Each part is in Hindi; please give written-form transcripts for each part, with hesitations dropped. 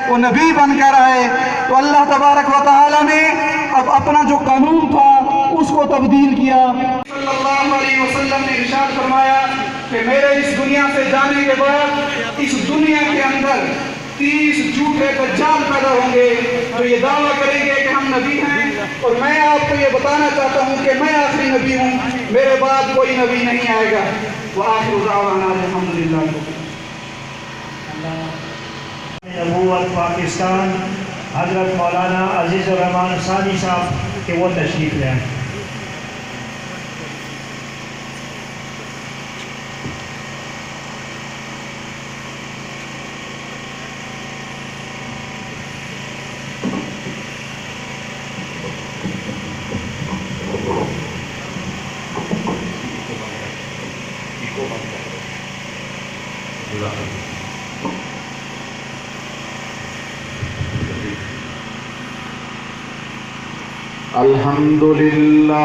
वो नबी बनकर आए। तो अल्लाह तबारक व तआला ने अब अपना जो कानून था उसको तब्दील किया। सल्लल्लाहु अलैहि वसल्लम ने इरशाद फरमाया कि मेरे इस दुनिया से जाने के बाद इस दुनिया के अंदर 30 झूठे दज्जाल पैदा होंगे जो ये दावा करेंगे कि हम नबी हैं, और मैं आपको ये बताना चाहता हूँ कि मैं आखिरी नबी हूँ, मेरे बाद कोई नबी नहीं आएगा। वह आखिर अल्हम्दुलिल्लाह। नबूवत पाकिस्तान हजरत मौलाना अजीज़ुर रहमान सानी साहब के वो तशरीफ ले आए। अल्हम्दुलिल्लाह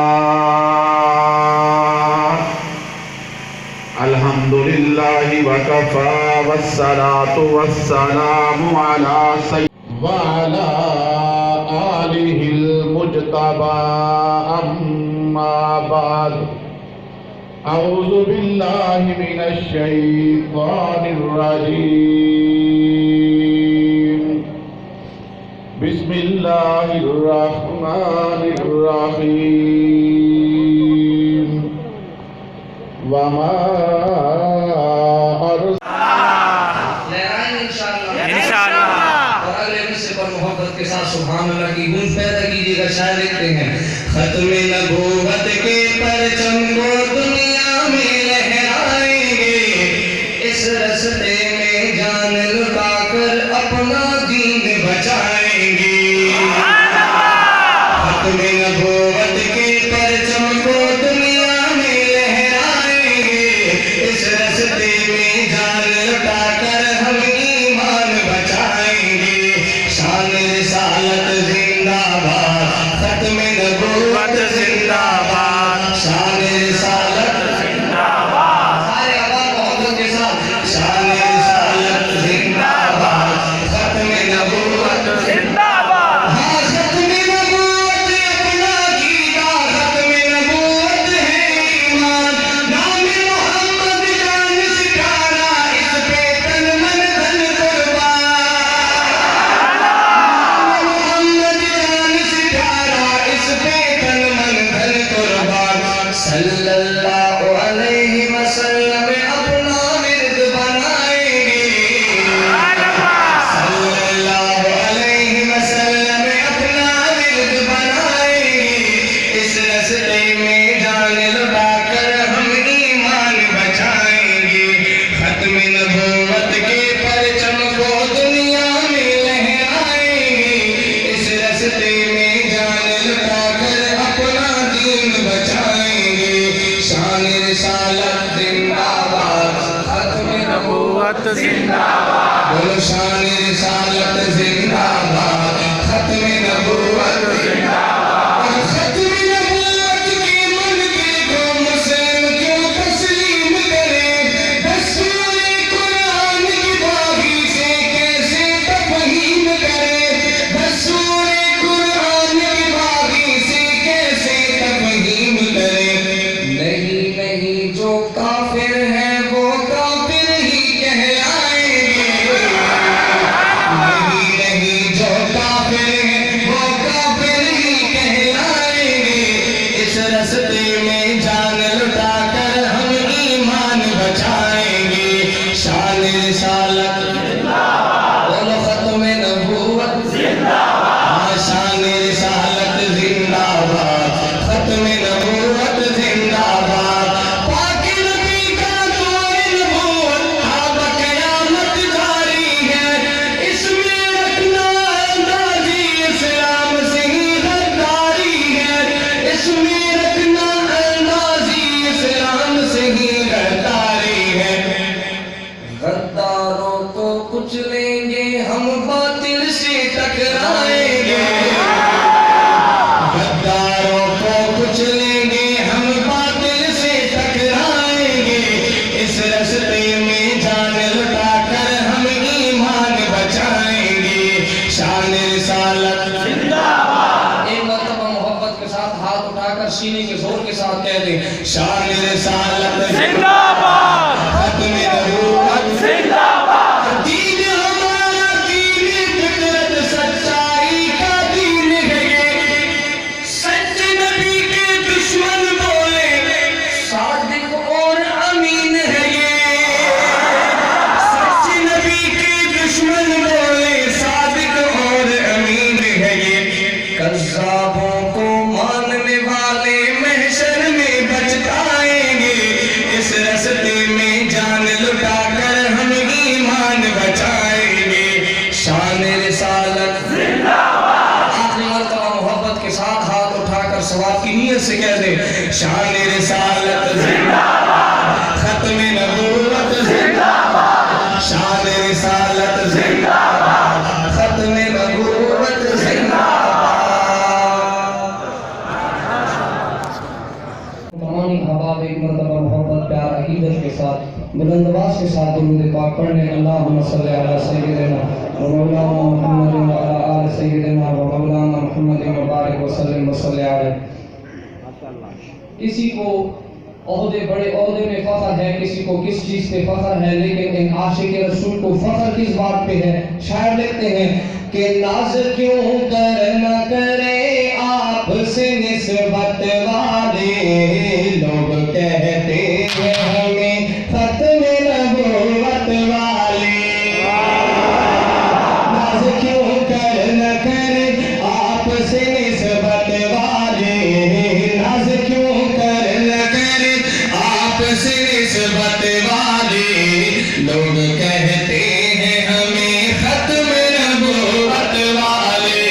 अल्हम्दुलिल्लाहि व कफ़ा वस्सलातु वस्सलामु अला सय्यिदिना व अला आलिहिल मुज्तबा अम्मा बाद। अऊज़ु बिल्लाहि मिनश शैतानिर रजीम। बिस्मिल्लाहिर रहमानिर रहीम। वमा मोहब्बत के साथ सुभान अल्लाह की गूंज पैदा कीजिएगा। शायर लिखते हैं, खत्मे नबूवत के परचम को दुनिया में लहराएंगे, इस रस्ते में जान लुटाकर अपना दीन बचाएंगे। खत्मे नबूवत के परचम को दुनिया में लहराएंगे, इस रस्ते में जान लुटाकर हम ईमान बचाएंगे। शान रिसालत जिंदाबाद, खत्मे नबूवत जिंदाबाद, शान रिसालत जिंदाबाद। सारे आवाज मोहब्बत के साथ, शान रिसालत जिंदाबाद, खत्मे नबूवत जिंदाबाद। हाँ, खत्मे नबूवत अपना कीदा, खत्मे नबूवत है ईमान। नाम मोहम्मद जान सिखाना, इस पे तन मन धन कुर्बान। मोहम्मद जान सिखाना, इस पे तन मन धन कुर्बान। सल्लल्लाहु अलैहि वसल्लम अपना विरद बनाएंगे, सल्लल्लाहु अलैहि वसल्लम अपना विरद बनाएंगे। इस रस्ते में जान लुटाकर हम ईमान बचाएंगे। खत्मे नबूवत के परचम को दुनिया में लहराएंगे, इस रस्ते में जान लुटाकर अपना दीन बचाएंगे। शान रिसालत जिंदाबाद, खत्मे नबूवत जिंदाबाद। बोलो शान रिसालत जिंदाबाद, खत्मे नबूवत जिंदाबाद। खत्मे नबूवत के मुनकिर को मुस्लिम क्यों तस्लीम करे, दस्तूरे कुरान की बागी से कैसे तफहीम करे, दस्तूरे कुरान की बागी से कैसे तफहीम करे। नहीं नहीं जो काफिर है वो काफिर ही कहलाएंगे, नहीं नहीं जो काफिर है वो काफिर ही कहलाएंगे। इस रस्ते में जान लुटाकर हम ईमान बचाएंगे। शान रिसालत जिंदाबाद, बोलो खत्मे नबूवत जिंदाबाद। शान रिसालत जिंदाबाद, खत्मे नबूवत जिंदाबाद। पाक नबी का दौर नबूवत अब क़यामत जारी है, इसमें रखना अंदाज़ी इस्लाम से ही गद्दारी है, इसमें रखना अंदाज़ी इस्लाम से ही गद्दारी है। गद्दारों को कुचलेंगे हम, बातिल से टकराएंगे। गद्दारों को कुचलेंगे हम, बातिल से टकराएंगे। इस रस्ते में जान लुटाकर हम ईमान बचाएंगे। से कह दे, शान रिसालत जिंदाबाद, खत्म नबूवत जिंदाबाद, शान रिसालत जिंदाबाद, खत्म नबूवत जिंदाबाद। तमाम अहबाब एक मरतबा मोहब्बत प्यार अकीदत के साथ बुलंद आवाज़ के साथ दुरूद पाक पढ़ने, अल्लाहुम्मा सल्ली अला सय्यिदिना व मौलाना मुहम्मद व अला आलि सय्यिदिना व मौलाना मुहम्मद व बारिक व सल्लिम व सल्ली अलैहि। किसी को ओहदे बड़े ओहदे में फख्र है, किसी को किस चीज़ पे फख्र है, लेकिन इन आशिक रसूल को फख्र किस बात पे है? शायर लिखते हैं कि नाज क्यों कर न करे आपसे निस्बत वाले, लोग कहते हैं हमें खत्म नबूवत वाले। नाज क्यों कर न करे आपसे निस्बत वाले, नाज क्यों कर न करे आपसे निस्बत वाले, लोग कहते हैं हमें खत्म नबूवत वाले,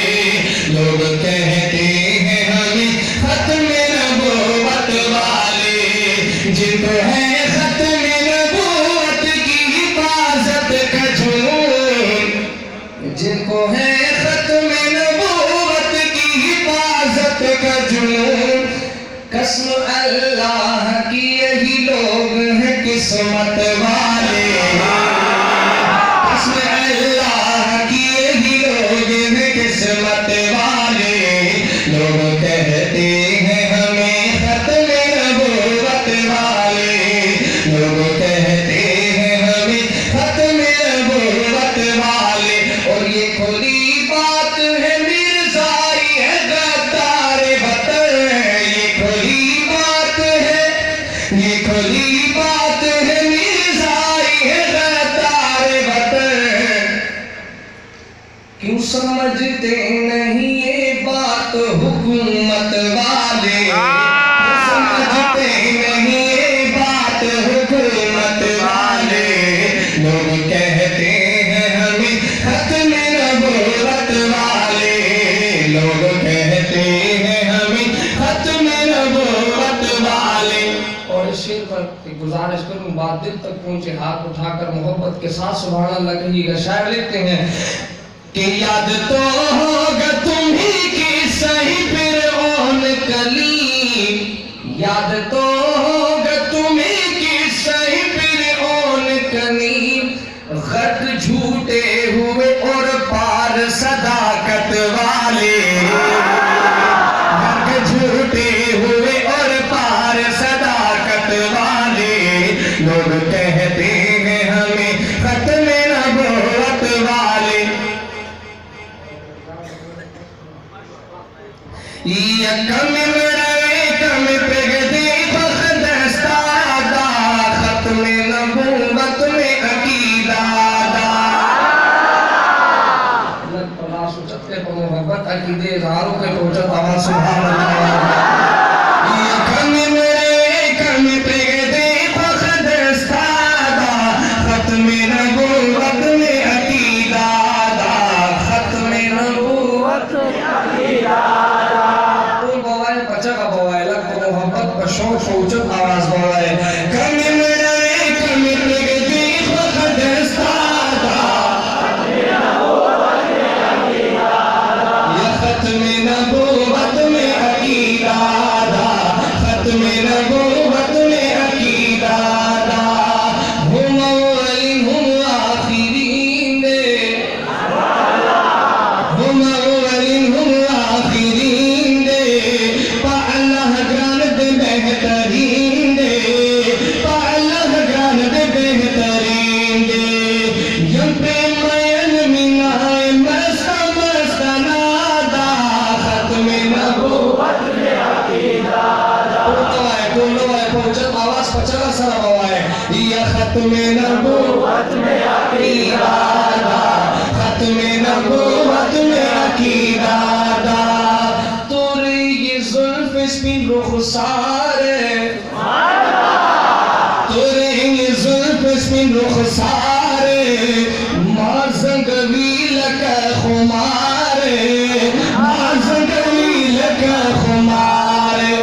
लोग कहते हैं हमें खत्म नबूवत वाले। जिनको है खत्म नबूवत की हिफाजत का जुनून, जिनको है खत्म नबूवत की हिफाजत का जुनून, कसम अल्लाह की यही लोग हैं किस्मत वाले, कसम अल्लाह की यही लोग हैं किस्मत वाले। लोग कहते हैं हमें खत्म नबूवत वाले, लोग कहते हैं हमें खत्म नबूवत वाले। और ये खुली बात है मिर्ज़ाई है गद्दार वतन, ये खुली बात है, ये खुली बात है मिर्ज़ाई है गद्दार वतन। क्यों समझते नहीं ये बात हुकूमत वाले, क्यों समझते नहीं ये बात हुकूमत वाले। लोग कहते हैं हमें खत्म नबूवत वाले, लोग कहते हैं हमें खत्म नबूवत वाले। और इस शेर पर एक गुजारिश करूं, बात दिल तक पहुंचे, हाथ उठाकर मोहब्बत के साथ सुभान अल्लाह कहिएगा। शायर लिखते हैं कि याद तो होगा तुम्ही की सही फिरौन कलीम, याद तो होगा तुम्ही की सही फिरौन कलीम, गट झूठे हुए और पार सदाकत वाले, गट झूठे हुए और पार सदाकत वाले। लोग कहते हैं हमें खत्म नबूवत वाले। ये कम मरे कम प्रगति बखदस्तादा, खत्म नबूवत में अकीदादा। लग तलाश उचते पर मोहब्बत अकीदे इज़हारों पे पहुंचत आवाज़ सुभान अल्लाह। ये कम मरे कम प्रगति बखदस्तादा, खत्म नबूवत में अकीदादा, खत्म नबूवत में अकीदादा। बवाए बचा का बवाए लग तो मोहब्बत पर शौक पहुंचत आवाज़ बवाए। कम मरे कम प्रगति बखदस्तादा, ये खत्म नबूवत में अकीदादा, खत्म नबूवत में अकीदादा। हम अव्वलिन हम आखिरीन दे, हम अव्वलिन हम आखिरीन दे, पा अल्लाह ग्रान दे बेहतरीन दे, पा अल्लाह ग्रान दे बेहतरीन दे। यम पे मयन मिनाए मस्ता मस्ता नादा, खत्म नबूवत में अकीदादा। टोलो है पहुंचत आवाज़ पचला सरा बवाए। ये खत्म नबूवत में अकीदादा, खत्म नबूवत में अकीदादा। तोरे ये जुल्फ स्पिन रुखसारे, तोरे ये जुल्फ स्पिन रुखसारे, माज़ंगवील का खुमारे, माज़ंगवील का खुमारे।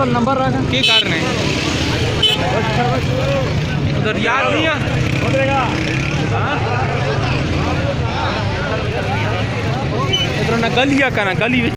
नंबर रखा के कारण है उधर याद नहीं है इधर ना गलिया का ना गली